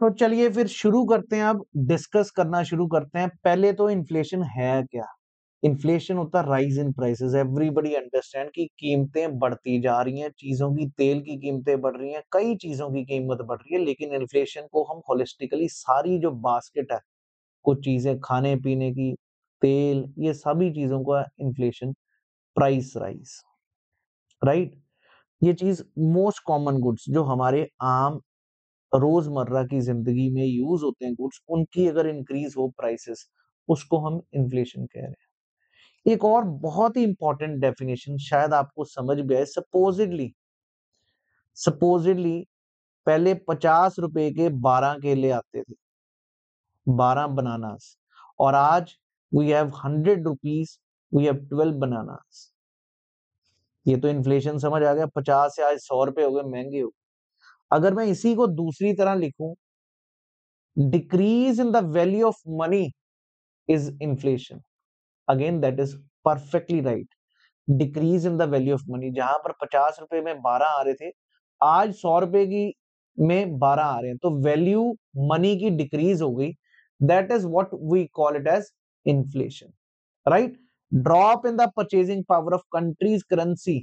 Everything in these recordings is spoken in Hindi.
तो चलिए फिर शुरू करते हैं, अब डिस्कस करना शुरू करते हैं। पहले तो इन्फ्लेशन है क्या? इन्फ्लेशन होता है rise in prices. Everybody understand कि कीमतें बढ़ती जा रही हैं, चीजों की, तेल की कीमतें बढ़ रही हैं, कई चीजों की कीमत बढ़ रही है, लेकिन इन्फ्लेशन को हम होलिस्टिकली सारी जो बास्केट है, कुछ चीजें खाने पीने की, तेल, ये सभी चीजों का इन्फ्लेशन, प्राइस राइज, राइट। ये चीज मोस्ट कॉमन गुड्स जो हमारे आम रोजमर्रा की जिंदगी में यूज होते हैं गुड्स, उनकी अगर इंक्रीज हो प्राइसेस, उसको हम इन्फ्लेशन कह रहे हैं। एक और बहुत ही इंपॉर्टेंट डेफिनेशन शायद आपको समझ भी आए। सपोजिडली सपोजिडली पहले 50 रुपए के 12 केले आते थे, 12 बनानास, और आज we have 100 rupees, we have 12 bananas. ये तो इन्फ्लेशन समझ आ गया। 50 से आज 100 रुपए हो गए, महंगे हो गए। अगर मैं इसी को दूसरी तरह लिखूं, decrease in the value of money is inflation. Again, that is perfectly right. Decrease in the value of money. जहां पर 50 रुपए में 12 आ रहे थे, आज 100 रुपए की में 12 आ रहे हैं, तो वैल्यू मनी की डिक्रीज हो गई। That is what we call it as inflation, right. Drop in the purchasing power of country's currency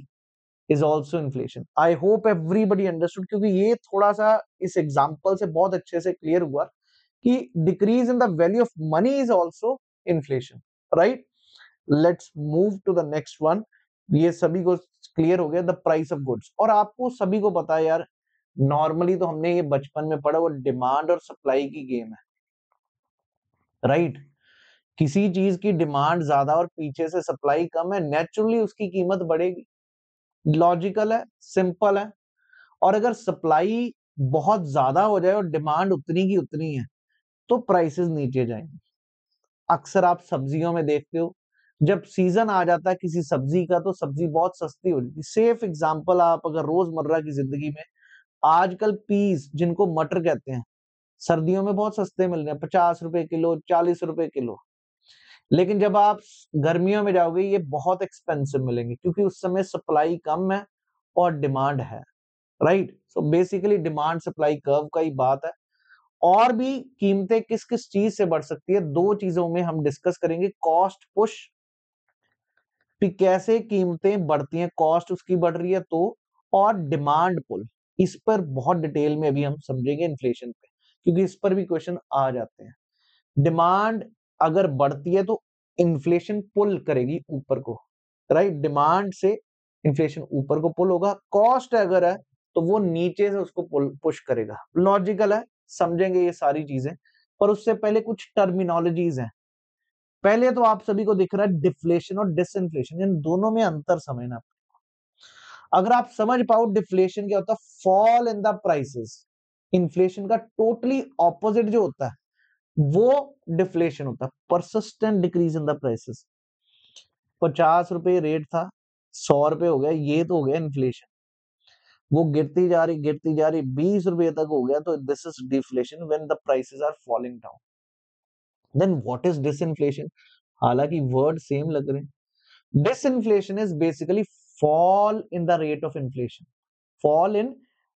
is also inflation. I hope everybody understood, क्योंकि ये थोड़ा सा इस एग्जाम्पल से बहुत अच्छे से क्लियर हुआ कि decrease in the value of money is also inflation, right. Let's move to the next one. ये सभी को क्लियर हो गया, द प्राइस ऑफ गुड्स। और आपको सभी को पता है यार, नॉर्मली तो हमने ये बचपन में पढ़ा, वो डिमांड और सप्लाई की गेम है, राइट। किसी चीज की डिमांड ज्यादा और पीछे से सप्लाई कम है, नेचुरली उसकी कीमत बढ़ेगी। लॉजिकल है, सिंपल है। और अगर सप्लाई बहुत ज्यादा हो जाए और डिमांड उतनी की उतनी है, तो प्राइसेस नीचे जाएंगे। अक्सर आप सब्जियों में देखते हो, जब सीजन आ जाता है किसी सब्जी का, तो सब्जी बहुत सस्ती हो जाती है। सेफ एग्जांपल, आप अगर रोजमर्रा की जिंदगी में, आजकल पीस, जिनको मटर कहते हैं, सर्दियों में बहुत सस्ते मिल रहे हैं, 50 रुपए किलो, 40 रुपए किलो। लेकिन जब आप गर्मियों में जाओगे, ये बहुत एक्सपेंसिव मिलेंगे, क्योंकि उस समय सप्लाई कम है और डिमांड है, right. So basically demand supply curve का ही बात है। और भी कीमतें किस किस चीज से बढ़ सकती है, दो चीजों में हम डिस्कस करेंगे। कॉस्ट पुश, कि कैसे कीमतें बढ़ती हैं, कॉस्ट उसकी बढ़ रही है तो, और डिमांड पुल, इस पर बहुत डिटेल में अभी हम समझेंगे इन्फ्लेशन पे, क्योंकि इस पर भी क्वेश्चन आ जाते हैं। डिमांड अगर बढ़ती है तो इन्फ्लेशन पुल करेगी ऊपर को, राइट। डिमांड से इन्फ्लेशन ऊपर को पुल होगा। कॉस्ट अगर है तो वो नीचे से उसको पुल पुश करेगा। लॉजिकल है, समझेंगे ये सारी चीजें। पर उससे पहले कुछ टर्मिनोलॉजीज हैं। पहले तो आप सभी को दिख रहा है डिफ्लेशन और डिसइंफ्लेशन, इन दोनों में अंतर समझना। अगर आप समझ पाओ डिफ्लेशन क्या होता है, fall in the prices. Inflation का टोटली ऑपोजिट जो होता है, वो डिफ्लेशन होता है, persistent decrease in the prices. 50 रुपए रेट था, 100 रुपए हो गया, ये तो हो गया इन्फ्लेशन। वो गिरती जा रही 20 रुपए तक हो गया, तो this is deflation when the prices are falling down. Then what is disinflation? हालांकि वर्ड सेम लग रहे हैं। Disinflation is basically fall in the rate of inflation. Fall in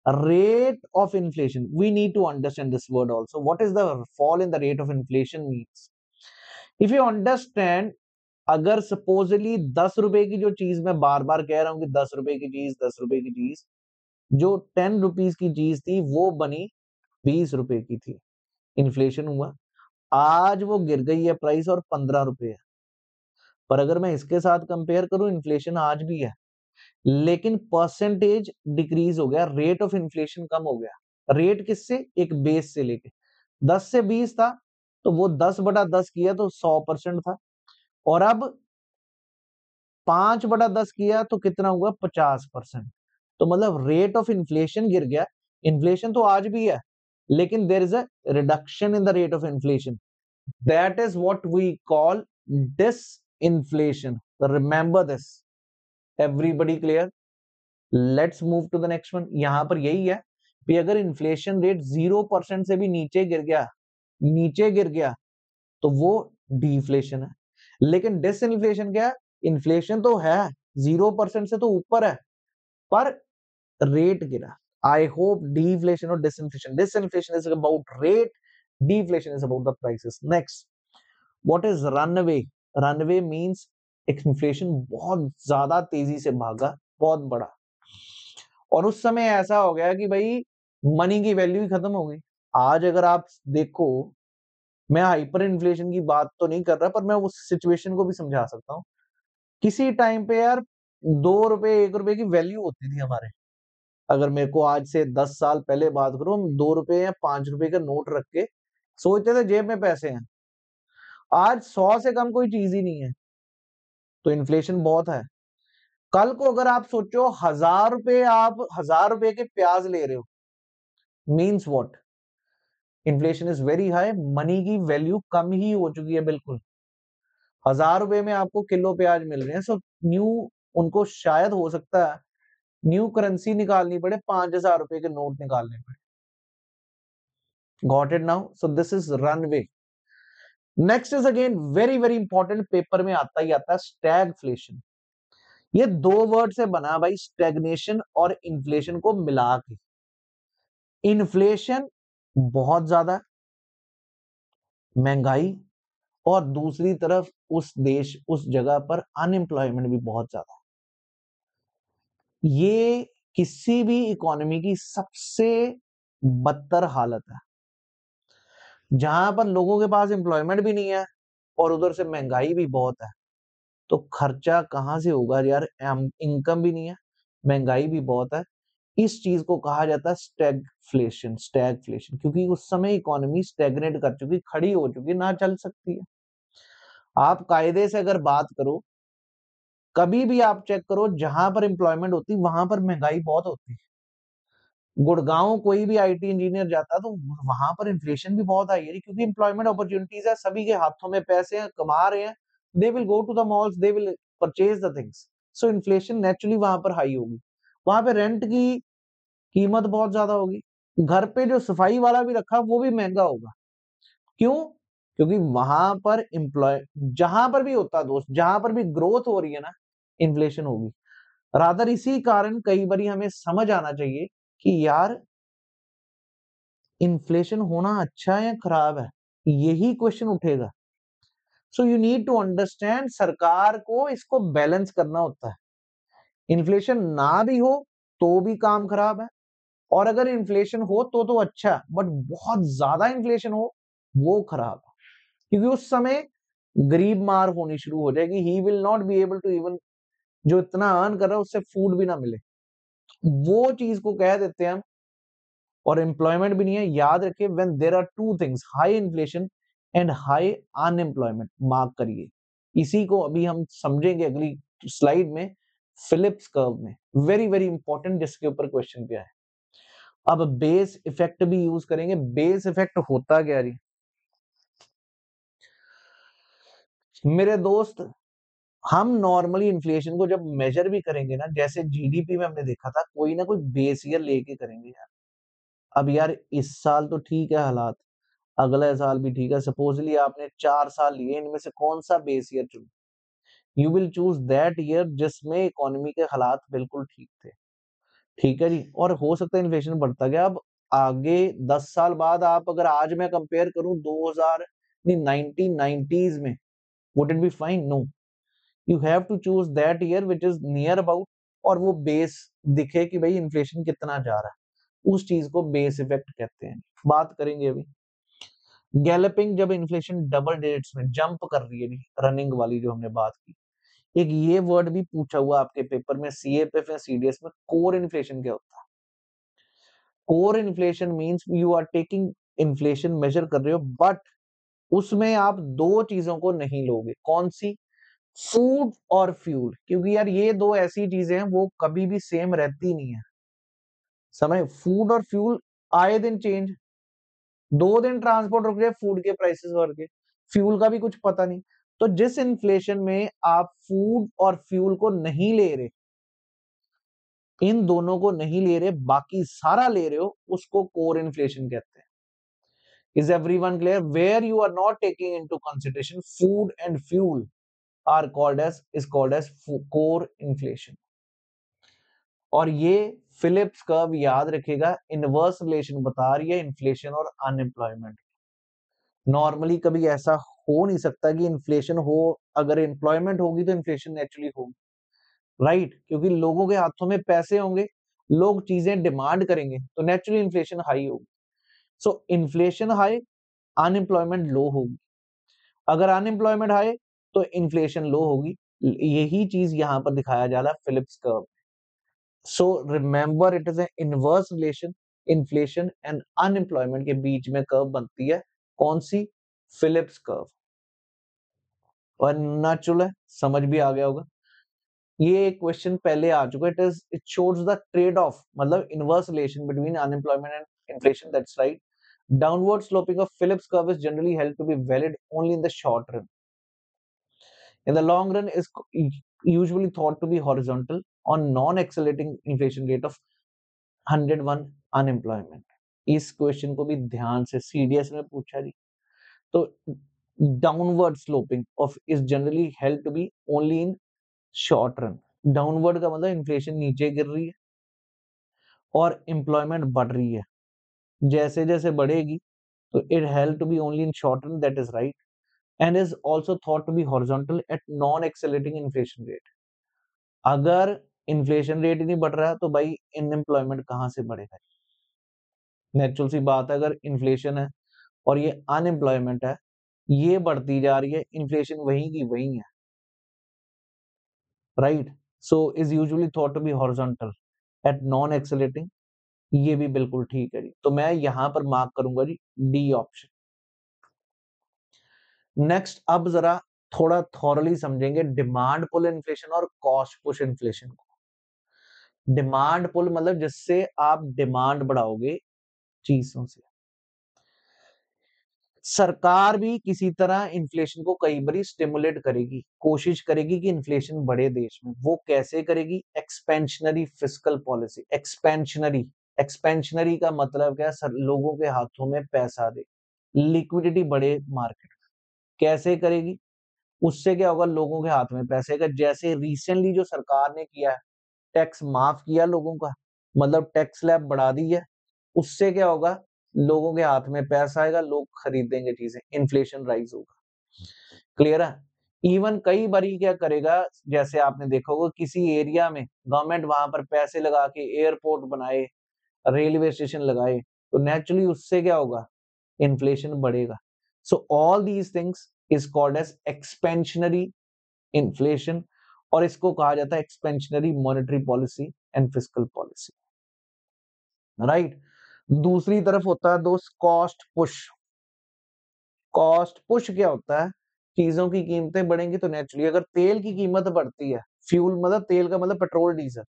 rate of inflation. We need to understand this word also. What is the fall in the rate of inflation means? If you understand, अगर सपोजली 10 रुपए की जो चीज, मैं बार बार कह रहा हूं कि 10 रुपए की चीज, 10 रुपए की चीज, जो 10 रुपीज की चीज थी वो बनी 20 रुपए की थी, इन्फ्लेशन हुआ, आज वो गिर गई है प्राइस और 15 रुपए है। पर अगर मैं इसके साथ कंपेयर करूं, इन्फ्लेशन आज भी है, लेकिन परसेंटेज डिक्रीज हो गया, रेट ऑफ इन्फ्लेशन कम हो गया। रेट किससे? एक बेस से लेके 10 से 20 था, तो वो 10/10 किया तो 100% था, और अब 5/10 किया तो कितना हुआ? 50%। तो मतलब रेट ऑफ इन्फ्लेशन गिर गया। इन्फ्लेशन तो आज भी है, लेकिन there is a reduction in the rate of inflation. That is what we call disinflation. Remember this. Everybody clear? Let's move to the next one. यहां पर यही है कि अगर इन्फ्लेशन रेट 0% से भी नीचे गिर गया तो वो डिफ्लेशन है। लेकिन डिसइन्फ्लेशन क्या है? इन्फ्लेशन तो है, 0% से तो ऊपर है, पर रेट गिरा, I hope deflation or disinflation. Disinflation is about rate, deflation is about the prices. Next, what is runaway? Runaway means inflation बहुत ज्यादा तेजी से भागा, बहुत बड़ा, और उस समय ऐसा हो गया कि भाई मनी की वैल्यू ही खत्म हो गई। आज अगर आप देखो, मैं हाइपर इन्फ्लेशन की बात तो नहीं कर रहा, पर मैं उस सिचुएशन को भी समझा सकता हूँ। किसी टाइम पे यार 2 रुपए 1 रुपए की वैल्यू होती थी हमारे। अगर मेरे को आज से 10 साल पहले बात करो, हम 2 रुपए या 5 रुपए का नोट रख के सोचते थे जेब में पैसे हैं। आज 100 से कम कोई चीज ही नहीं है। तो इन्फ्लेशन बहुत है। कल को अगर आप सोचो 1000 रुपए, आप 1000 रुपए के प्याज ले रहे हो, means what? Inflation is very high, money की वैल्यू कम ही हो चुकी है बिल्कुल। 1000 रुपए में आपको किलो प्याज मिल रहे हैं, सो न्यू, उनको शायद हो सकता है न्यू करेंसी निकालनी पड़े, 5000 रुपए के नोट निकालने पड़े। Got it now? So this is runway. Next is again very very important, paper में आता ही आता है, स्टैगफ्लेशन। ये 2 वर्ड से बना भाई, स्टेगनेशन और इन्फ्लेशन को मिला के। इन्फ्लेशन बहुत ज्यादा, महंगाई, और दूसरी तरफ उस देश, उस जगह पर अनएम्प्लॉयमेंट भी बहुत ज्यादा। ये किसी भी इकोनॉमी की सबसे बदतर हालत है, जहां पर लोगों के पास एम्प्लॉयमेंट भी नहीं है और उधर से महंगाई भी बहुत है। तो खर्चा कहां से होगा यार? इनकम भी नहीं है, महंगाई भी बहुत है। इस चीज को कहा जाता है स्टैगफ्लेशन। स्टैगफ्लेशन क्योंकि उस समय इकोनॉमी स्टैग्नेट कर चुकी, खड़ी हो चुकी, ना चल सकती है। आप कायदे से अगर बात करो, कभी भी आप चेक करो, जहां पर एम्प्लॉयमेंट होती वहां पर महंगाई बहुत होती। गुड़गांव कोई भी आईटी इंजीनियर जाता तो वहां पर इन्फ्लेशन भी बहुत आई है, क्योंकि एम्प्लॉयमेंट अपॉर्चुनिटीज है, सभी के हाथों में पैसे हैं, कमा रहे हैं, they will go to the malls, they will purchase the things. So inflation naturally वहां पर हाई होगी। वहां पे रेंट की कीमत बहुत ज्यादा होगी। घर पे जो सफाई वाला भी रखा वो भी महंगा होगा। क्यों? क्योंकि वहां पर एम्प्लॉय, जहां पर भी होता है दोस्त, जहां पर भी ग्रोथ हो रही है ना, इन्फ्लेशन होगी। रादर इसी कारण कई बार हमें समझ आना चाहिए कि यार इन्फ्लेशन होना अच्छा है या खराब है, यही क्वेश्चन उठेगा। So you need to understand, सरकार को इसको बैलेंस करना होता है। इन्फ्लेशन ना भी हो तो भी काम खराब है, और अगर इन्फ्लेशन हो तो अच्छा, बट बहुत ज्यादा इन्फ्लेशन हो वो खराब है। क्योंकि उस समय गरीब मार होनी शुरू हो जाएगी, he will not be able to even, जो इतना अर्न कर रहा है उससे फूड भी ना मिले, वो चीज को कह देते हैं हम। और एम्प्लॉयमेंट भी नहीं है, याद रखिए, when there are two things, high inflation and high unemployment, mark करिए। इसी को अभी हम समझेंगे अगली स्लाइड में, फिलिप्स कर्व में, वेरी वेरी इंपॉर्टेंट, जिसके ऊपर क्वेश्चन क्या है। अब बेस इफेक्ट भी यूज करेंगे। बेस इफेक्ट होता क्या जी मेरे दोस्त? हम नॉर्मली इन्फ्लेशन को जब मेजर भी करेंगे ना, जैसे जीडीपी में हमने देखा था, कोई ना कोई बेस ईयर लेके करेंगे यार। अब यार इस साल तो ठीक है हालात, अगला साल भी ठीक है, सपोजली आपने 4 साल लिए, इनमें से कौन सा बेस ईयर चुने? You will choose that year जिसमें इकोनॉमी के हालात बिल्कुल ठीक थे। ठीक है जी, और हो सकता है इन्फ्लेशन बढ़ता गया। अब आगे 10 साल बाद, आप अगर आज मैं कंपेयर करूं 2000 नहीं 1990s में, would it be fine? No, you have to choose that year which is near about, और वो बेस दिखे कि भाई इन्फ्लेशन कितना जा रहा है, उस चीज को बेस इफेक्ट कहते हैं। बात करेंगे अभी गैलपिंग, जब इन्फ्लेशन डबल डिजिट्स में जंप कर रही है, रनिंग वाली जो हमने बात की। एक ये वर्ड भी पूछा हुआ आपके पेपर में, सीएपीएफ या सीडीएस में, कोर इन्फ्लेशन क्या होता है? Core inflation means you are taking inflation measure कर रहे हो, बट उसमें आप दो चीजों को नहीं लोगे। कौन सी? फूड और फ्यूल, क्योंकि यार ये दो ऐसी चीजें हैं वो कभी भी सेम रहती नहीं है। समय, फूड और फ्यूल आए दिन चेंज, 2 दिन ट्रांसपोर्ट रुक जाए, फूड के प्राइसेस बढ़ गए, फ्यूल का भी कुछ पता नहीं। तो जिस इन्फ्लेशन में आप फूड और फ्यूल को नहीं ले रहे, इन दोनों को नहीं ले रहे, बाकी सारा ले रहे हो, उसको कोर इन्फ्लेशन कहते हैं। Is everyone clear? Where you are not taking into consideration food and fuel is called as core inflation। और ये फिलिप्स कर्व याद रखिएगा, इनवर्स रिलेशन बता रही है इन्फ्लेशन और अनएम्प्लॉयमेंट। नॉर्मली कभी ऐसा हो नहीं सकता कि इन्फ्लेशन हो, अगर एम्प्लॉयमेंट होगी तो इन्फ्लेशन नेचुरली होगी, राइट? क्योंकि लोगों के हाथों में पैसे होंगे, लोग चीजें डिमांड करेंगे, तो नेचुरली इन्फ्लेशन हाई होगी। So inflation high, unemployment low होगी। अगर अनएम्प्लॉयमेंट हाई तो इन्फ्लेशन लो होगी। यही चीज यहाँ पर दिखाया जा रहा है Phillips curve. So remember it is an inverse relation, inflation and unemployment के बीच में कर्व बनती है, कौन सी? Phillips curve. और नेचुरल है, समझ भी आ गया होगा। ये एक क्वेश्चन पहले आ चुका है, it shows the trade off, मतलब inverse relation between unemployment and inflation, that's right. Downward sloping of Phillips curve is generally held to be valid only in the short run. In the long run, is usually thought to be horizontal on non-accelerating inflation rate of 101 unemployment. इस क्वेश्चन को भी ध्यान से सीडीएस में पूछा जी। तो downward sloping of is generally held to be only in short run. Downward का मतलब इन्फ्लेशन नीचे गिर रही है और एम्प्लॉयमेंट बढ़ रही है। जैसे जैसे बढ़ेगी तो it held to be only in short run, that is right, and is also thought to be horizontal at non-accelerating inflation rate. अगर इन्फ्लेशन रेट ही नहीं बढ़ रहा तो भाई अनएम्प्लॉयमेंट कहां से बढ़ेगा? नेचुरल सी बात है, अगर इन्फ्लेशन है और ये अनएम्प्लॉयमेंट है, ये बढ़ती जा रही है, इन्फ्लेशन वही की वही है, right? So is usually thought to be horizontal at non accelerating. ये भी बिल्कुल ठीक है जी, तो मैं यहां पर मार्क करूंगा जी डी ऑप्शन। नेक्स्ट, अब जरा थोड़ा थॉरली समझेंगे डिमांड पुल इन्फ्लेशन और कॉस्ट पुश इन्फ्लेशन को। डिमांड पुल मतलब जिससे आप डिमांड बढ़ाओगे चीजों से। सरकार भी किसी तरह इन्फ्लेशन को कई बार स्टिमुलेट करेगी, कोशिश करेगी कि इन्फ्लेशन बढ़े देश में। वो कैसे करेगी? Expansionary fiscal policy. Expansionary, expansionary का मतलब क्या है? सर, लोगों के हाथों में पैसा दे, लिक्विडिटी बढ़े मार्केट। कैसे करेगी? उससे क्या होगा? लोगों के हाथ में पैसे का, जैसे रिसेंटली जो सरकार ने किया है, टैक्स माफ किया लोगों का, मतलब टैक्स स्लैब बढ़ा दी है, उससे क्या होगा? लोगों के हाथ में पैसा आएगा, लोग खरीदेंगे चीजें, इन्फ्लेशन राइज होगा। क्लियर है? इवन कई बारी क्या करेगा, जैसे आपने देखा होगा किसी एरिया में गवर्नमेंट वहां पर पैसे लगा के एयरपोर्ट बनाए, रेलवे स्टेशन लगाए, तो नेचुरली उससे क्या होगा? इन्फ्लेशन बढ़ेगा। So all these things is called as expansionary inflation, और इसको कहा जाता है expansionary monetary policy and fiscal policy, right? दूसरी तरफ होता है दोस्त कॉस्ट पुश। कॉस्ट पुश क्या होता है? चीजों की कीमतें बढ़ेंगी तो नेचुरली, अगर तेल की कीमत बढ़ती है, फ्यूल मतलब तेल का मतलब पेट्रोल डीजल,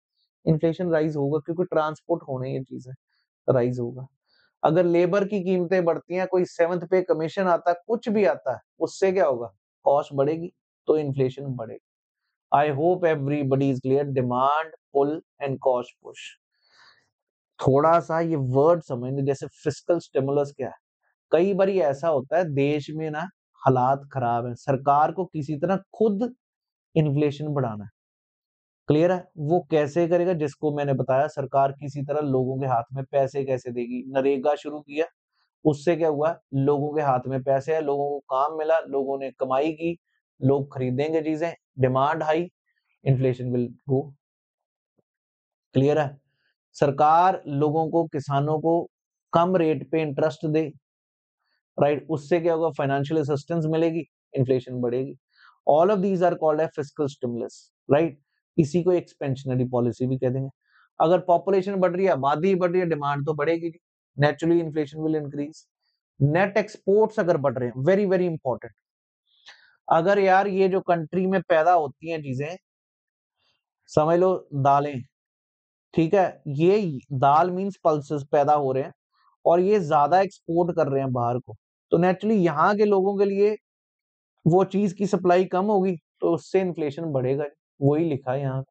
इन्फ्लेशन राइज होगा, क्योंकि ट्रांसपोर्ट होने ये चीजें राइज होगा। अगर लेबर की कीमतें बढ़ती हैं, कोई सेवंथ पे कमीशन आता है, कुछ भी आता है, उससे क्या होगा? कॉस्ट बढ़ेगी, तो इन्फ्लेशन बढ़ेगी। I hope everybody is clear. Demand pull and cost push. थोड़ा सा ये वर्ड समझने, जैसे फिस्कल स्टिमुलस क्या है? कई बार ऐसा होता है देश में ना, हालात खराब है, सरकार को किसी तरह खुद इन्फ्लेशन बढ़ाना है। क्लियर है? वो कैसे करेगा? जिसको मैंने बताया, सरकार किसी तरह लोगों के हाथ में पैसे कैसे देगी। नरेगा शुरू किया, उससे क्या हुआ? लोगों के हाथ में पैसे है, लोगों को काम मिला, लोगों ने कमाई की, लोग खरीदेंगे चीजें, demand high, inflation will go. Clear है? सरकार लोगों को, किसानों को कम रेट पे इंटरेस्ट दे, राइट? उससे क्या होगा? फाइनेंशियल असिस्टेंस मिलेगी, इन्फ्लेशन बढ़ेगी। All of these are called as fiscal stimulus, right? इसी को एक्सपेंशनरी पॉलिसी भी कह देंगे। अगर पॉपुलेशन बढ़ रही है, आबादी बढ़ रही है, डिमांड तो बढ़ेगी, naturally inflation will increase. Net exports अगर बढ़ रहे हैं, वेरी वेरी इंपॉर्टेंट। अगर यार ये जो कंट्री में पैदा होती हैं चीजें, समझ लो दालें, ठीक है, ये दाल मींस पल्सेस पैदा हो रहे हैं और ये ज्यादा एक्सपोर्ट कर रहे हैं बाहर को, तो नेचुरली यहाँ के लोगों के लिए वो चीज की सप्लाई कम होगी, तो उससे इन्फ्लेशन बढ़ेगा। वही लिखा है यहाँ।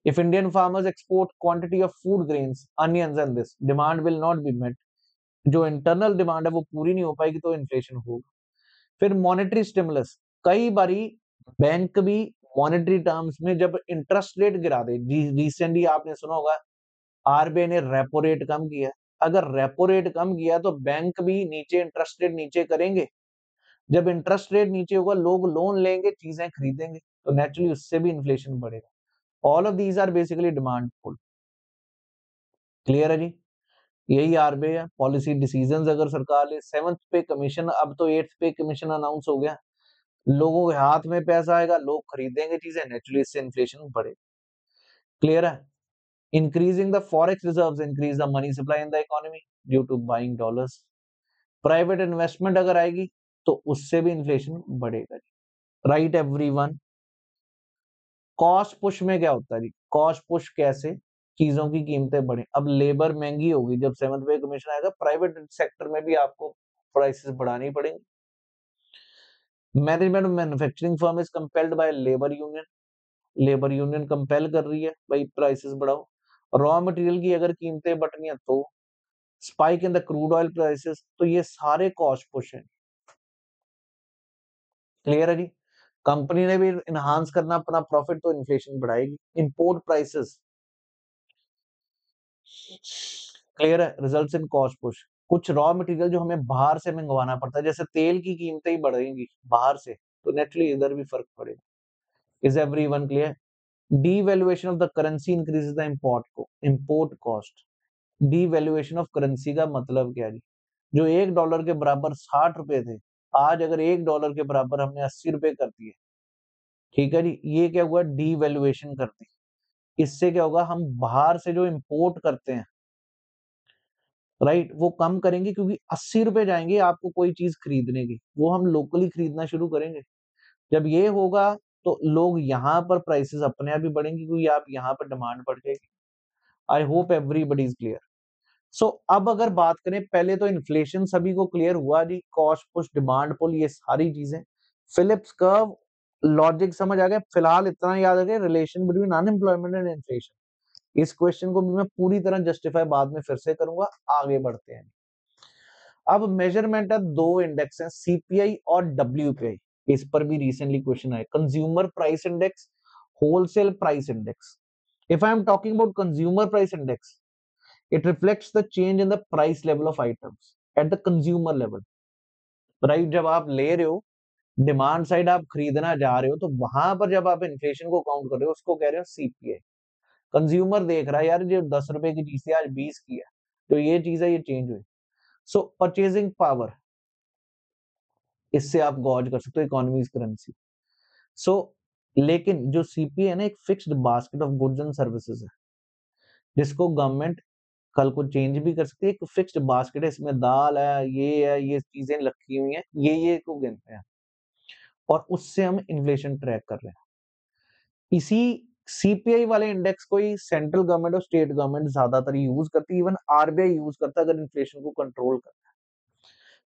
If Indian farmers export quantity of food grains, onions and this, demand will not be met. जो इंटरनल डिमांड है वो पूरी नहीं हो पाएगी, तो इन्फ्लेशन होगा। फिर मॉनेटरी स्टिमुलस, कई बारी बैंक भी मॉनेटरी टर्म्स में जब इंटरेस्ट रेट गिरा दे, रिसेंटली आपने सुना होगा आरबीआई ने रेपो रेट कम किया। अगर रेपो रेट कम किया तो बैंक भी नीचे इंटरेस्ट रेट नीचे करेंगे। जब इंटरेस्ट रेट नीचे होगा, लोग लोन लेंगे, चीजें खरीदेंगे, तो नेचुरली उससे भी इन्फ्लेशन बढ़ेगा। All of these are basically demand pull. Clear है जी? यही आरबीआई है, पॉलिसी डिसीजंस अगर सरकार ले। सेवंथ पे कमीशन, अब तो एट्थ पे कमीशन अनाउंस हो गया, लोगों के हाथ में पैसा आएगा, लोग खरीदेंगे चीजें, नेचुरली इससे इन्फ्लेशन बढ़ेगा। क्लियर है? Increasing the forex reserves increase the money supply in the economy due to buying dollars. Private investment अगर आएगी तो उससे भी इन्फ्लेशन बढ़ेगा। Right everyone? कॉस्ट पुश में क्या होता है जी? कॉस्ट पुश कैसे? चीजों की कीमतें बढ़े, अब लेबर महंगी होगी, जब सेवंथ पे कमीशन आएगा प्राइवेट सेक्टर में भी आपको प्राइसेस बढ़ानी पड़ेंगी। Management of manufacturing firm is compelled by labour union, labour union compel कर रही है भाई प्राइसेस बढ़ाओ। रॉ मटेरियल की अगर कीमतें बढ़ रही हैं तो spike in the crude oil prices, तो ये सारे कॉस्ट पुश हैं। क्लियर है जी? कंपनी ने भी इनहांस करना अपना प्रॉफिट, तो इन्फ्लेशन बढ़ाएगी। इंपोर्ट प्राइसेस, क्लियर है, रिजल्ट्स इन कॉस्ट पुश। कुछ रॉ मटेरियल जो हमें बाहर से मंगवाना पड़ता है, जैसे तेल की कीमतें ही बढ़ेंगी बाहर से, तो नेचुरली इधर भी फर्क पड़ेगा। Is everyone clear? Devaluation of the currency increases the import cost. Devaluation of currency का मतलब क्या है जी? जो $1 के बराबर 60 रुपए थे, आज अगर $1 के बराबर हमने 80 रुपए कर दिए, ठीक है जी, ये क्या हुआ? डीवैल्यूएशन कर दी। इससे क्या होगा? हम बाहर से जो इंपोर्ट करते हैं, राइट, वो कम करेंगे, क्योंकि 80 रुपए जाएंगे आपको कोई चीज खरीदने की, वो हम लोकली खरीदना शुरू करेंगे। जब ये होगा तो लोग यहाँ पर प्राइसेस अपने आप ही बढ़ेंगे, क्योंकि आप यहाँ पर डिमांड बढ़ जाएगी। I hope everybody is clear. So अब अगर बात करें, पहले तो इन्फ्लेशन सभी को क्लियर हुआ जी, कॉस्ट पुश, डिमांड पुल, ये सारी चीजें। फिलिप्स कर्व लॉजिक समझ आ गया। फिलहाल इतना याद रखें, relation between unemployment and inflation. इस क्वेश्चन को भी मैं पूरी तरह जस्टिफाई बाद में फिर से करूंगा। आगे बढ़ते हैं। अब मेजरमेंट है, दो इंडेक्स हैं, सीपीआई और डब्ल्यूपीआई। इस पर भी रिसेंटली क्वेश्चन आए, consumer price index, wholesale price index. If I am talking about consumer price index, it reflects the change in the price level of items at the consumer level, right? जब आप ले रहे हो, डिमांड साइड आप खरीदना जा रहे हो, तो वहां पर जब आप इन्फ्लेशन को काउंट कर रहे हो, उसको कह रहे हो सीपीआई। कंज्यूमर देख रहा है यार, जो 10 रुपए की चीज थी आज 20 की है, तो ये चीज है, ये चेंज हुई। सो परचेजिंग पावर, इससे आप गॉज कर सकते हो इकोनॉमीज करेंसी। सो लेकिन जो सीपीआई है ना, एक fixed basket of goods and services है, जिसको गवर्नमेंट कल को चेंज भी कर सकते हैं। एक फिक्स्ड बास्केट है, इसमें दाल है, ये चीजें रखी हुई हैं, ये को गिनते हैं, और उससे हम इन्फ्लेशन ट्रैक कर रहे हैं। इसी सीपीआई वाले इंडेक्स को ही सेंट्रल गवर्नमेंट और स्टेट गवर्नमेंट ज्यादातर यूज करती है, इवन आरबीआई यूज करता है अगर इन्फ्लेशन को कंट्रोल करना है।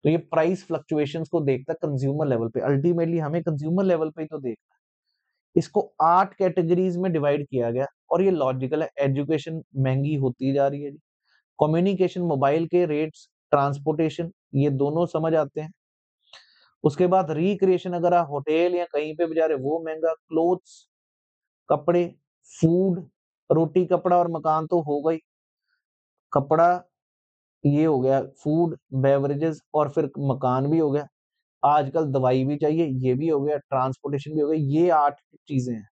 तो ये प्राइस फ्लक्चुएशंस को देखता है कंज्यूमर लेवल पे, अल्टीमेटली हमें कंज्यूमर लेवल पे ही तो देखना है। इसको 8 कैटेगरीज में डिवाइड किया गया, और ये लॉजिकल है। एजुकेशन महंगी होती जा रही है, कम्युनिकेशन, मोबाइल के रेट्स, ट्रांसपोर्टेशन, ये दोनों समझ आते हैं। उसके बाद रिक्रिएशन, अगर आप होटल या कहीं पे भी जा रहे हो, वो महंगा। क्लोथ्स, कपड़े, फूड, रोटी कपड़ा और मकान तो हो गई। कपड़ा ये हो गया, फूड, बेवरेजेस, और फिर मकान भी हो गया। आजकल दवाई भी चाहिए, ये भी हो गया, ट्रांसपोर्टेशन भी हो गया। ये 8 चीजें हैं।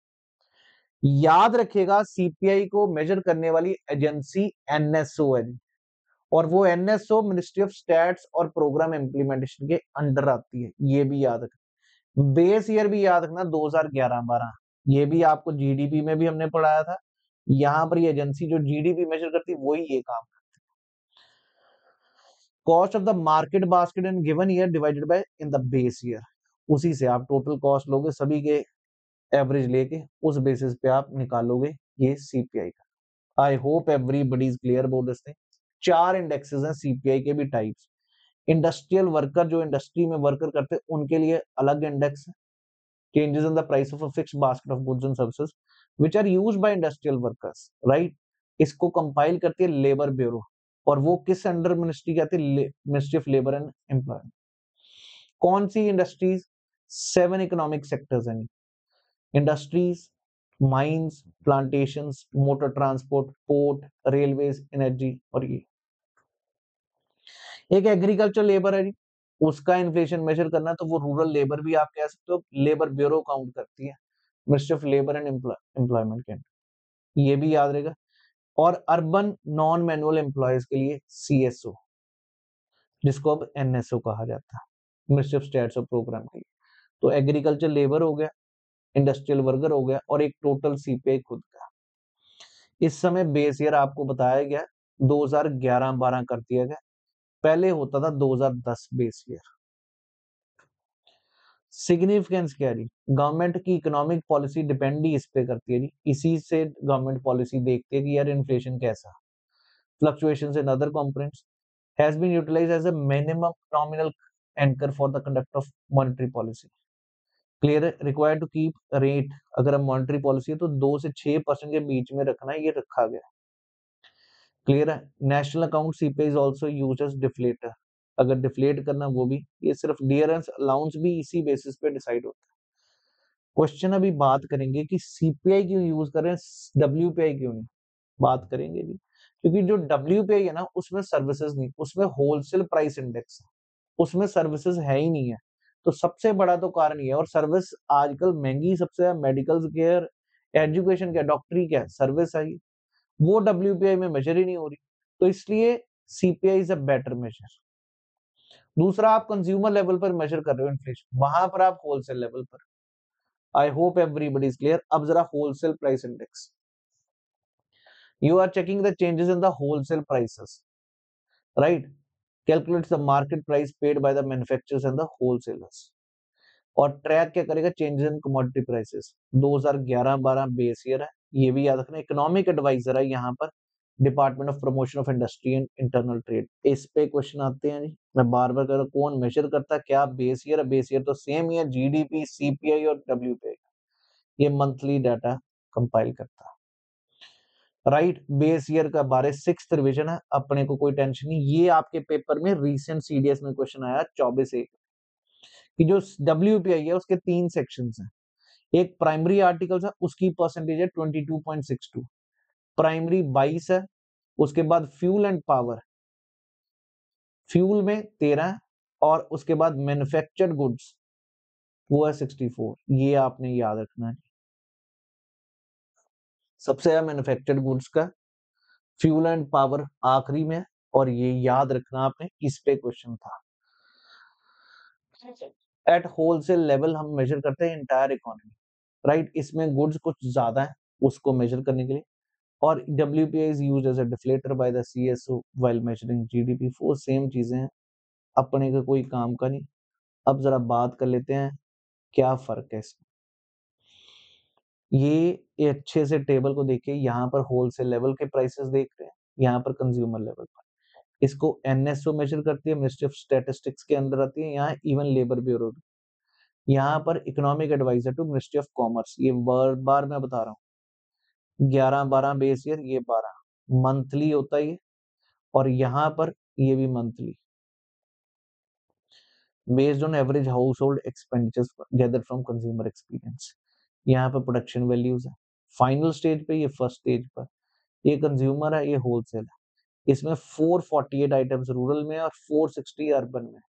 याद रखिएगा, सीपीआई को मेजर करने वाली एजेंसी एनएसओ है, और वो एनएसओ मिनिस्ट्री ऑफ स्टैट्स और प्रोग्राम इम्प्लीमेंटेशन के अंडर आती है। ये भी याद रखना। बेस ईयर भी याद रखना, 2011-12। ये भी आपको जीडीपी में भी हमने पढ़ाया था। यहाँ पर ये एजेंसी जो जीडीपी मेजर करती है, वही ये काम करती है। Cost of the market basket in given year divided by in the base year, उसी से आप टोटल कॉस्ट लोगे, सभी के एवरेज लेके उस बेसिस पे आप निकालोगे ये सीपीआई का। I hope everybody is clear about this thing. 4 indexes हैं सीपीआई के भी टाइप्स। इंडस्ट्रियल वर्कर, जो इंडस्ट्री में वर्कर करते हैं, उनके लिए अलग इंडेक्स है। Changes in the price of a fixed basket of goods and services which are used by industrial workers, right? इसको कंपाइल करती है लेबर ब्यूरो, और वो किस अंडर मिनिस्ट्री की आती है? Ministry of labour and employment. कौन सी इंडस्ट्रीज? 7 इकोनॉमिक सेक्टर्स हैं। Industries, mines, plantations, motor transport, port, railways, energy. और ये एक एग्रीकल्चर लेबर है जी, उसका इन्फ्लेशन मेजर करना तो वो रूरल लेबर भी आप कह सकते हो, लेबर ब्यूरो काउंट करती है, ministry of labour and employment के अंडर, ये भी याद रहेगा। और अर्बन नॉन मैनुअल एम्प्लॉयज के लिए सीएसओ, जिसको अब एनएसओ कहा जाता है, मिनिस्ट्री ऑफ स्टेट्स और प्रोग्राम के लिए। तो एग्रीकल्चर लेबर हो गया, इंडस्ट्रियल वर्कर हो गया, और एक टोटल सीपीआई खुद का। इस समय बेस ईयर आपको बताया गया 2011-12 कर दिया गया, पहले होता था 2010 बेस ईयर। सिग्निफिकेंस क्या है जी, गवर्नमेंट की इकोनॉमिक पॉलिसी डिपेंड ही इस पे करती है जी, इसी से गवर्नमेंट पॉलिसी देखती है कि यार इन्फ्लेशन कैसा, fluctuations in other components has been utilised as a minimum nominal anchor for the conduct of monetary policy. Clear है, रिक्वायर्ड टू कीप रेट, अगर हम मॉनेटरी पॉलिसी है तो 2 से 6% के बीच में रखना है, ये रखा गया। क्लियर है, national account CPI is also used as deflator, अगर डिफ्लेट करना वो भी, ये सिर्फ डियरेंस अलाउंस भी इसी बेसिस पे डिसाइड होता है। क्वेश्चन अभी बात करेंगे कि सीपीआई क्यों यूज कर रहे हैं, डब्ल्यूपीआई क्यों नहीं, बात करेंगे जी। क्योंकि जो डब्ल्यूपीआई है ना, उसमें सर्विसेज नहीं, उसमें होलसेल प्राइस इंडेक्स है, उसमें सर्विसेज है ही नहीं है। तो सबसे बड़ा तो कारण ये है, और सर्विस आजकल महंगी सबसे है, मेडिकल केयर, एजुकेशन क्या, डॉक्टरी क्या, सर्विस आई, वो डब्ल्यूपीआई में मेजर ही नहीं हो रही। तो इसलिए CPI is a better measure. दूसरा, आप कंज्यूमर लेवल पर मेजर कर रहे हो इन्फ्लेशन, वहां पर आप होलसेल लेवल पर। आई होप एवरीबडी इज क्लियर। अब जरा wholesale price index, you are checking the changes in the wholesale prices, right? Calculates the market price paid by the manufacturers and the wholesalers. और ट्रैक क्या करेगा, changes in commodity prices. 2011-12 base year है, ये भी याद रखना। इकोनॉमिक एडवाइजर है यहाँ पर, department of promotion of industry and internal trade. इस पे क्वेश्चन आते हैं जी, मैं बार बार कह रहा हूँ, कौन मेजर करता है क्या, बेस ईयर है, बेस ईयर तो सेम ही है, जीडीपी, सीपीआई और डब्ल्यूपीआई, ये मंथली डाटा कंपाइल करता है। राइट, बेस ईयर का 6th रिवीजन है, अपने को कोई टेंशन नहीं। ये आपके पेपर में रीसेंट सीडीएस में क्वेश्चन आया 24/1 कि जो डब्ल्यूपीआई है उसके 3 सेक्शंस हैं। एक प्राइमरी आर्टिकल्स है, उसकी परसेंटेज है 22.62, प्राइमरी 22 है। उसके बाद फ्यूल एंड पावर, फ्यूल में 13, और उसके बाद मैन्युफैक्चर्ड गुड्स वो है 64। ये आपने याद रखना है, सबसे है मैन्युफैक्चर्ड गुड्स का, फ्यूल एंड पावर आखिरी में, और ये याद रखना आपने, इस पे क्वेश्चन था। एट होलसेल लेवल हम मेजर करते हैं इंटायर इकोनॉमी, राइट, इसमें गुड्स कुछ ज्यादा है उसको मेजर करने के लिए। और WPI is used as a deflator by the CSO while measuring GDP। वो सेम चीजें हैं, अपने का कोई काम का नहीं। अब जरा बात कर लेते हैं क्या फर्क है इसमें। ये अच्छे से टेबल को देखिए, यहाँ पर होलसेल लेवल के प्राइसेस देख रहे हैं, यहाँ पर कंज्यूमर लेवल पर। इसको एनएसओ मेजर करती है, मिनिस्ट्री ऑफ स्टैटिस्टिक्स के अंदर आती है, यहाँ इवन लेबर ब्यूरो। यहाँ पर economic adviser to ministry of commerce, ये बार बार मैं बता रहा हूँ, 11-12 बेस ईयर, ये 12 मंथली होता है ये, और यहाँ पर ये भी monthly, based on average house hold expenditures gather from consumer experience. यहाँ पर प्रोडक्शन वैल्यूज है, फाइनल स्टेज पे, ये फर्स्ट स्टेज पर, ये कंज्यूमर है, ये होलसेल है। इसमें 448 आइटम्स रूरल में और 460 अर्बन में।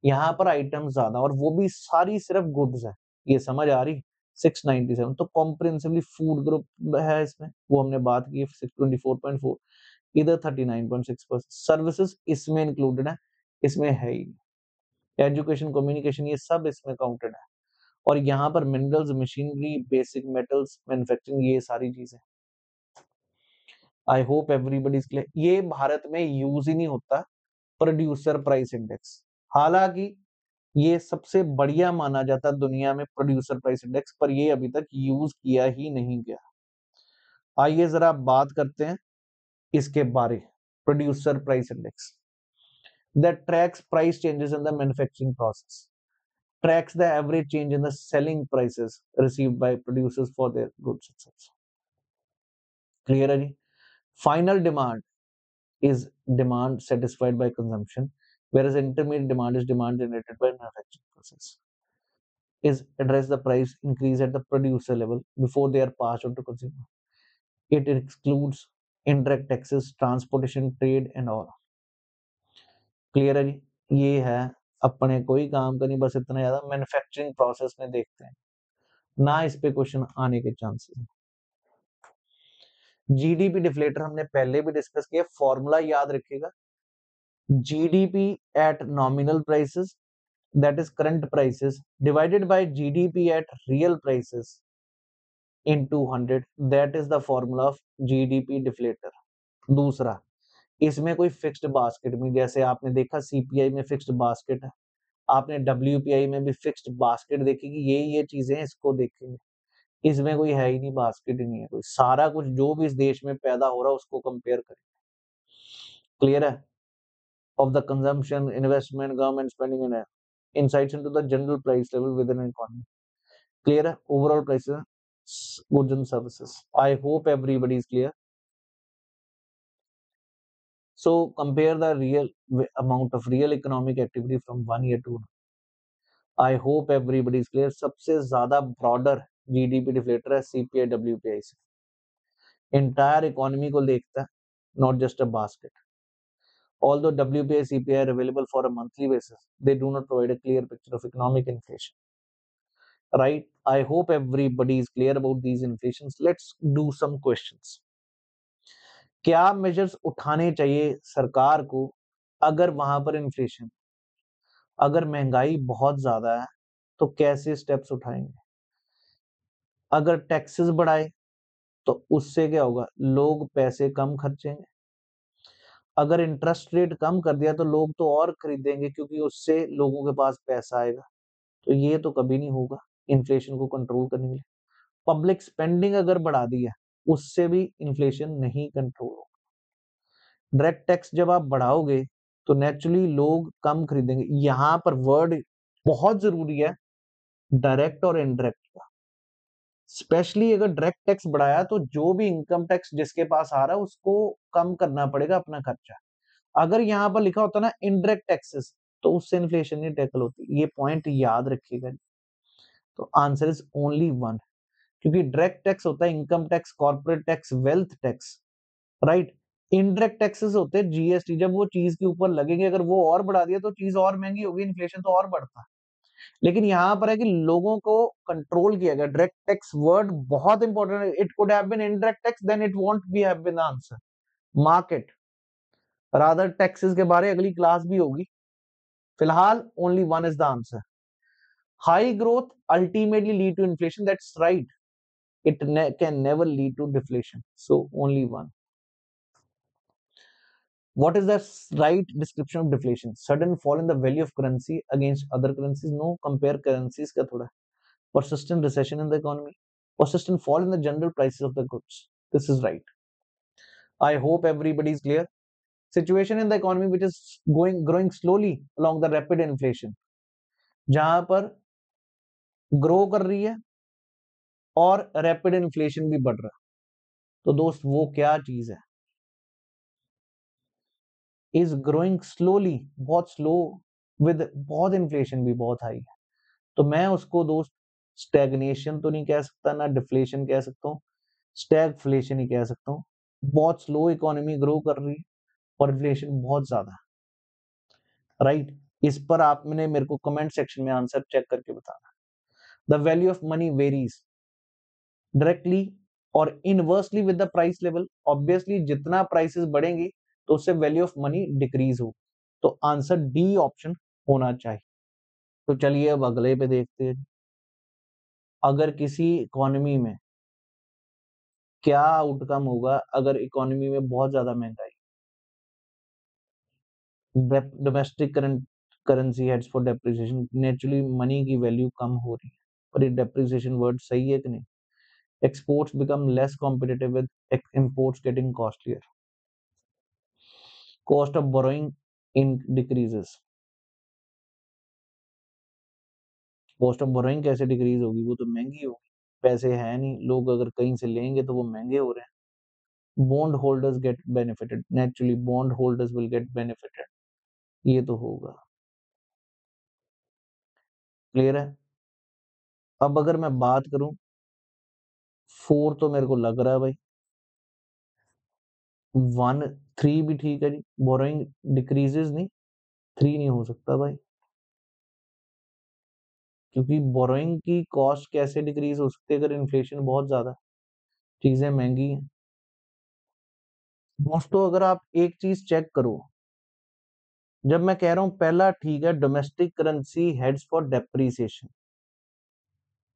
यहाँ पर आइटम ज्यादा, और वो भी सारी सिर्फ गुड्स है, ये समझ आ रही। 697 तो कॉम्प्रिहेंसिवली फूड ग्रुप है इसमें, वो हमने बात की 624.4, इधर 39.6%। सर्विसेज इसमें इंक्लूडेड है, इसमें है ही, एजुकेशन, कम्युनिकेशन, ये सब इसमें काउंटेड है। और यहाँ पर minerals, machinery, basic metals, manufacturing, ये सारी चीजें। आई होप एवरीबडी इज क्लियर। ये भारत में यूज ही नहीं होता, प्रोड्यूसर प्राइस इंडेक्स, हालांकि ये सबसे बढ़िया माना जाता है दुनिया में प्रोड्यूसर प्राइस इंडेक्स, पर ये अभी तक यूज किया ही नहीं गया। आइए जरा बात करते हैं इसके बारे, producer price index that tracks price changes in the manufacturing process, tracks the average change in the selling prices received by producers for their goods etc. Clear है जी? Final demand is demand satisfied by consumption, whereas intermediate demand is demand generated by manufacturing process. is address the price increase at the producer level before they are passed on to consumer. It excludes indirect taxes, transportation, trade and all. Clear है जी? ये है, अपने कोई काम का नहीं, बस इतना ज्यादा मैन्युफैक्चरिंग प्रोसेस में देखते हैं, ना इस पे क्वेश्चन आने के चांसेस हैं। जीडीपी डिफ्लेटर हमने पहले भी डिस्कस किया, फॉर्मूला याद रखिएगा, GDP at nominal prices that is current prices divided by GDP at real prices into 100, that is the formula of GDP deflator। दूसरा, इसमें कोई फिक्स्ड बास्केट में, जैसे आपने देखा सीपीआई में फिक्स्ड बास्केट है, आपने डब्ल्यूपीआई में भी फिक्स्ड बास्केट देखी कि ये चीजें इसको देखेंगे, इसमें कोई है ही नहीं, बास्केट ही नहीं है कोई, सारा कुछ जो भी इस देश में पैदा हो रहा है उसको कंपेयर करें। क्लियर है? of the consumption, investment, government spending and insights into the general price level within an economy। Clear है? Overall prices, goods and services। I hope everybody is clear। So compare the real amount of real economic activity from 1 year to now। I hope everybody is clear। सबसे ज्यादा broader GDP deflator है CPI WPI से, entire economy को देखता है, not just a basket। Although WPI CPI are available for a monthly basis, they do not provide a clear picture of economic inflation। Right? I hope everybody is clear about these inflations। Let's do some questions। क्या मेजर्स उठाने चाहिए सरकार को अगर वहां पर इन्फ्लेशन, अगर महंगाई बहुत ज्यादा है तो कैसे स्टेप्स उठाएंगे? अगर टैक्सेस बढ़ाए तो उससे क्या होगा? लोग पैसे कम खर्चेंगे। अगर इंटरेस्ट रेट कम कर दिया तो लोग तो और खरीदेंगे क्योंकि उससे लोगों के पास पैसा आएगा। तो ये तो कभी नहीं होगा इन्फ्लेशन को कंट्रोल करने के लिए। पब्लिक स्पेंडिंग अगर बढ़ा दी है उससे भी इन्फ्लेशन नहीं कंट्रोल होगा। डायरेक्ट टैक्स जब आप बढ़ाओगे तो नेचुरली लोग कम खरीदेंगे। यहां पर वर्ड बहुत जरूरी है, डायरेक्ट और इनडायरेक्ट का। स्पेशली अगर डायरेक्ट टैक्स बढ़ाया तो जो भी इनकम टैक्स जिसके पास आ रहा है उसको कम करना पड़ेगा अपना खर्चा। अगर यहाँ पर लिखा होता ना इनडायरेक्ट टैक्सेस तो उससे इन्फ्लेशन नहीं टैकल होती। ये पॉइंट याद रखिएगा। तो आंसर इज ओनली वन, क्योंकि डायरेक्ट टैक्स होता है income tax, corporate tax, wealth tax, right. Indirect taxes होते हैं जीएसटी, जब वो चीज के ऊपर लगेंगे, अगर वो और बढ़ा दिया तो चीज और महंगी होगी, इन्फ्लेशन तो और बढ़ता है। लेकिन यहाँ पर है कि लोगों को कंट्रोल किया गया। डायरेक्ट टैक्स वर्ड बहुत इंपॉर्टेंट है। It could have been indirect tax, then it won't be have been answer. Market rather taxes के बारे अगली क्लास भी होगी, फिलहाल only one is the answer. High growth ultimately lead to inflation, that's right. It can never lead to deflation, so only one। What is the right description of deflation? Sudden fall in the value of currency against other currencies। No, compare currencies का थोड़ा। Persistent recession in the economy, persistent fall in the general prices of the goods। This is right। I hope everybody is clear। Situation in the economy which is growing slowly along the rapid inflation, जहां पर ग्रो कर रही है और रैपिड इन्फ्लेशन भी बढ़ रहा है। तो दोस्त वो क्या चीज है? इज ग्रोइंग स्लोली, बहुत स्लो, विद बहुत इन्फ्लेशन भी बहुत हाई है। तो मैं उसको दोस्त स्टैग्नेशन तो नहीं कह सकता, ना डिफ्लेशन कह सकता हूँ, स्टैगफ्लेशन ही कह सकता हूँ। बहुत स्लो इकोनॉमी ग्रो कर रही है और इन्फ्लेशन बहुत ज्यादा है, राइट। इस पर आपने मेरे को कमेंट सेक्शन में आंसर चेक करके बताना। The value of money varies directly और inversely with the price level. Obviously जितना प्राइसेस बढ़ेंगी तो उससे वैल्यू ऑफ मनी डिक्रीज हो। तो आंसर डी ऑप्शन होना चाहिए। तो चलिए अब अगले पे देखते हैं। अगर किसी इकोनॉमी में क्या आउटकम होगा अगर इकोनॉमी में बहुत ज्यादा महंगाई, domestic current currency heads for depreciation. Naturally money की वैल्यू कम हो रही है, पर ये डेप्रिसिएशन वर्ड सही है कि नहीं? Exports become less competitive with imports getting costlier. Cost of borrowing in decreases. Cost of borrowing कैसे डिक्रीज होगी? वो तो महंगी होगी, पैसे है नहीं, लोग अगर कहीं से लेंगे तो वो महंगे हो रहे हैं। Bond holders get benefited, naturally bond holders will get benefited. ये तो होगा। क्लियर है? अब अगर मैं बात करूं 4 तो मेरे को लग रहा है भाई, 1 3 भी ठीक है जी, बोरोइंग डिक्रीजेस नहीं, 3 नहीं हो सकता भाई, क्योंकि बोरोइंग की कॉस्ट कैसे डिक्रीज हो सकती है अगर इन्फ्लेशन बहुत ज्यादा, चीजें महंगी हैं। दोस्तों अगर आप एक चीज चेक करो, जब मैं कह रहा हूं पहला ठीक है, domestic currency heads for depreciation,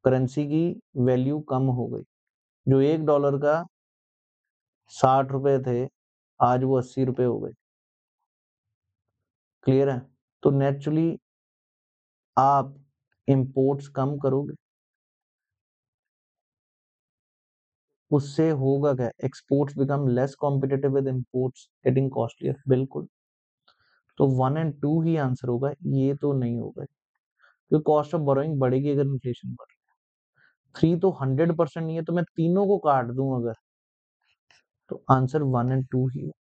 currency की वैल्यू कम हो गई, जो $1 का 60 रुपए थे, आज वो 80 रुपए हो गए। क्लियर है? तो नेचुरली आप इंपोर्ट्स कम करोगे, उससे होगा क्या, exports become less competitive with imports getting costlier. बिल्कुल, तो 1 एंड 2 ही आंसर होगा, ये तो नहीं होगा, क्योंकि कॉस्ट ऑफ बोरोइंग बढ़ेगी अगर इन्फ्लेशन बढ़। 3 तो 100% नहीं है, तो मैं तीनों को काट दूं अगर, तो आंसर 1 एंड 2 ही है।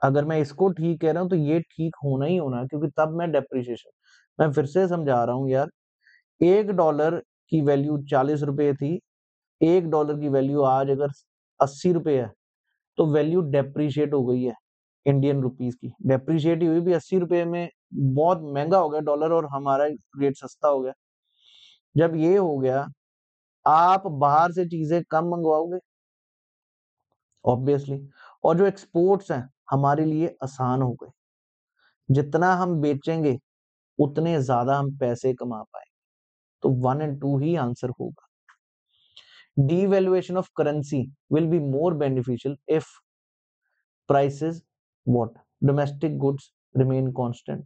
अगर मैं इसको ठीक कह रहा हूं तो ये ठीक होना ही होना है, क्योंकि तब मैं डेप्रिसिएशन, मैं फिर से समझा रहा हूं यार, $1 की वैल्यू 40 रुपए थी, $1 की वैल्यू आज अगर 80 रुपए है, तो वैल्यू डेप्रिशिएट हो गई है इंडियन रुपीस की, डेप्रिशिएट हुई भी 80 रुपए में, बहुत महंगा हो गया डॉलर और हमारा रेट सस्ता हो गया। जब ये हो गया, आप बाहर से चीजें कम मंगवाओगे ऑब्वियसली, और जो एक्सपोर्ट्स हैं हमारे लिए आसान हो गए, जितना हम बेचेंगे उतने ज्यादा हम पैसे कमा पाएंगे, तो 1 एंड 2 ही आंसर होगा। Devaluation of currency will be more beneficial if prices what domestic goods remain constant,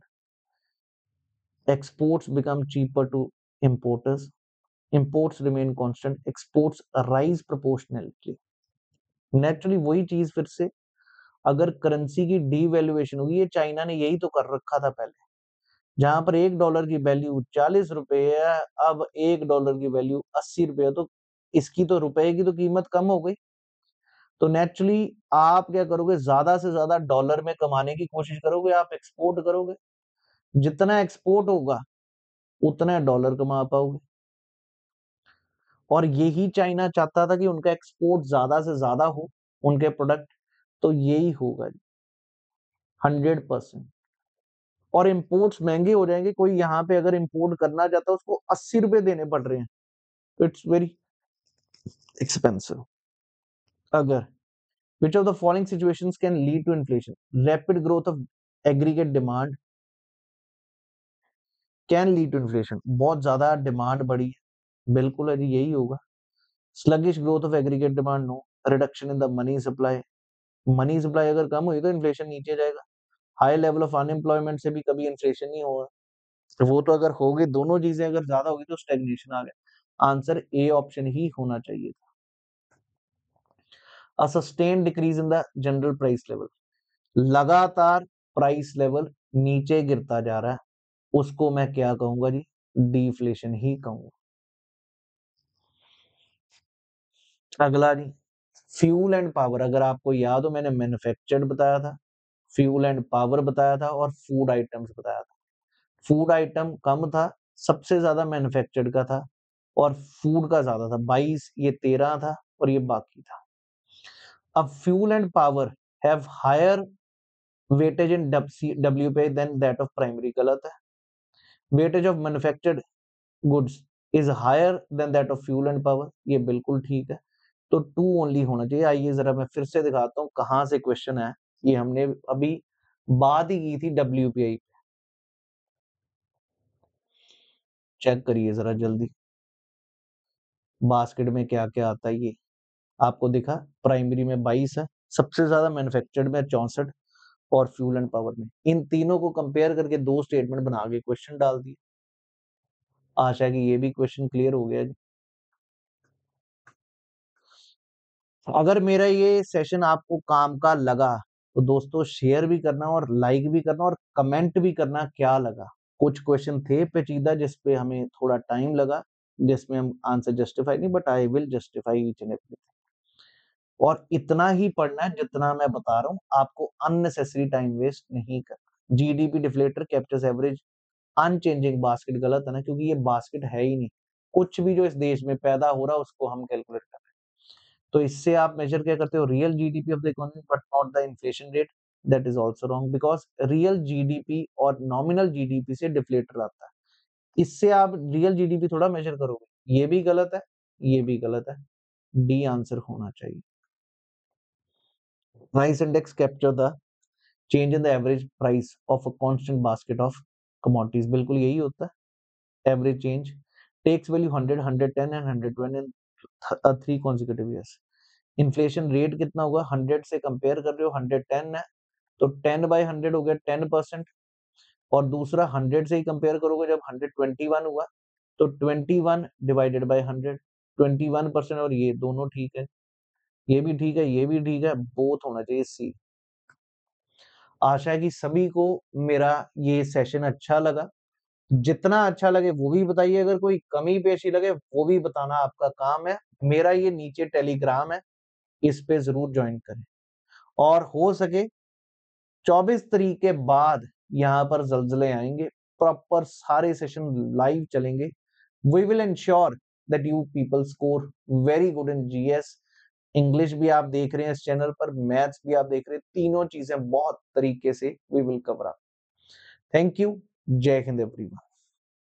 exports become cheaper to importers, imports remain constant, exports rise proportionally। Naturally वही चीज फिर से, अगर करेंसी की डीवैल्यूएशन होगी, ये चाइना ने यही तो कर रखा था पहले, जहां पर $1 की वैल्यू 40 रुपए है, अब $1 की वैल्यू 80 रुपए है, तो इसकी तो रुपए की तो कीमत कम हो गई, तो नेचुरली आप क्या करोगे, ज्यादा से ज्यादा डॉलर में कमाने की कोशिश करोगे, आप एक्सपोर्ट करोगे, जितना एक्सपोर्ट होगा उतना डॉलर कमा पाओगे, और यही चाइना चाहता था कि उनका एक्सपोर्ट ज्यादा से ज्यादा हो, उनके प्रोडक्ट, तो यही होगा 100%। और इंपोर्ट्स महंगे हो जाएंगे, कोई यहाँ पे अगर इंपोर्ट करना चाहता है उसको 80 रुपए देने पड़ रहे हैं, इट्स वेरी एक्सपेंसिव। अगर which of the following situations can lead to inflation, rapid growth of aggregate demand can lead to inflation, बहुत ज्यादा डिमांड बढ़ी है, बिल्कुल है जी यही होगा। Sluggish growth of aggregate demand, no. Reduction in the money supply, money supply अगर कम हुई तो इन्फ्लेशन नीचे जाएगा। हाई लेवल ऑफ अनएम्प्लॉयमेंट से भी कभी इन्फ्लेशन नहीं होगा, तो वो तो अगर होगी, दोनों चीजें अगर ज्यादा होगी तो स्टेग्नेशन आ गया, आंसर ए ऑप्शन ही होना चाहिए था। अ sustain decrease in the general price level, लगातार प्राइस लेवल नीचे गिरता जा रहा है, उसको मैं क्या कहूंगा जी, डिफ्लेशन ही कहूंगा। अगला जी, फ्यूल एंड पावर, अगर आपको याद हो मैंने मैन्युफैक्चर्ड बताया था, फ्यूल एंड पावर बताया था, और फूड आइटम्स बताया था। फूड आइटम कम था, सबसे ज्यादा मैन्युफैक्चर्ड का था, और फूड का ज्यादा था, 22, ये 13 था, और ये बाकी था। अब fuel and power have higher weightage in WPI than that of primary, गलत है। Weightage of manufactured goods is higher than that of fuel and power, ये बिल्कुल ठीक है, तो 2 ओनली होना चाहिए। आइए जरा मैं फिर से दिखाता हूँ कहां से क्वेश्चन है, ये हमने अभी बात ही की थी WPI, चेक करिए जरा जल्दी, बास्केट में क्या क्या आता है, ये आपको दिखा, प्राइमरी में 22 है, सबसे ज्यादा मैन्युफैक्चर्ड में 64, और फ्यूल एंड पावर में, इन तीनों को कंपेयर करके 2 स्टेटमेंट बना के क्वेश्चन डाल दिए। आशा है कि ये भी क्वेश्चन क्लियर हो गया जी। अगर मेरा ये सेशन आपको काम का लगा तो दोस्तों शेयर भी करना, और लाइक भी करना, और कमेंट भी करना क्या लगा। कुछ क्वेश्चन थे पेचीदा जिसपे हमें थोड़ा टाइम लगा, जिसमें हम आंसर जस्टिफाई नहीं, but I will justify each and everything. और इतना ही पढ़ना है जितना मैं बता रहा हूँ, आपको अननेसेसरी टाइम वेस्ट नहीं करना। GDP deflator captures average unchanging basket, गलत है ना, क्योंकि ये बास्केट है ही नहीं, कुछ भी जो इस देश में पैदा हो रहा है उसको हम कैलकुलेट कर रहे हैं। तो इससे आप मेजर क्या करते हो, real GDP of the economy but not the inflation rate. That is also wrong because real GDP और नॉमिनल जीडीपी से डिफ्लेटर आता है। इससे आप रियल जीडीपी थोड़ा मेजर करोगे, ये भी गलत है, ये भी गलत है। डी आंसर होना चाहिए। Price index capture the change in the average price of a constant basket of commodities, बिल्कुल यही होता है। Average change takes value 100, 110 and 120 in 3 consecutive years। इन्फ्लेशन रेट कितना होगा, 100 से कंपेयर कर रहे हो, 110 है तो 10/100 हो गया 10%। और दूसरा 100 से ही कंपेयर करोगे जब 121 हुआ तो 21 डिवाइडेड बाय 100, 21%। और ये दोनों ठीक है, ये भी ठीक है, ये भी ठीक है, बोथ होना चाहिए सी। आशा है कि सभी को मेरा ये सेशन अच्छा लगा। जितना अच्छा लगे वो भी बताइए, अगर कोई कमी पेशी लगे वो भी बताना आपका काम है। मेरा ये नीचे टेलीग्राम है, इस पे जरूर ज्वाइन करें। और हो सके 24 तारीख के बाद यहाँ पर ज़लज़ले आएंगे, प्रॉपर सारे सेशन लाइव चलेंगे। We will ensure that you people score very good in GS. English भी आप देख रहे हैं इस चैनल पर, मैथ्स भी आप देख रहे हैं, तीनों चीजें बहुत तरीके से we will cover up. Thank you. जय हिंद एवरीवन।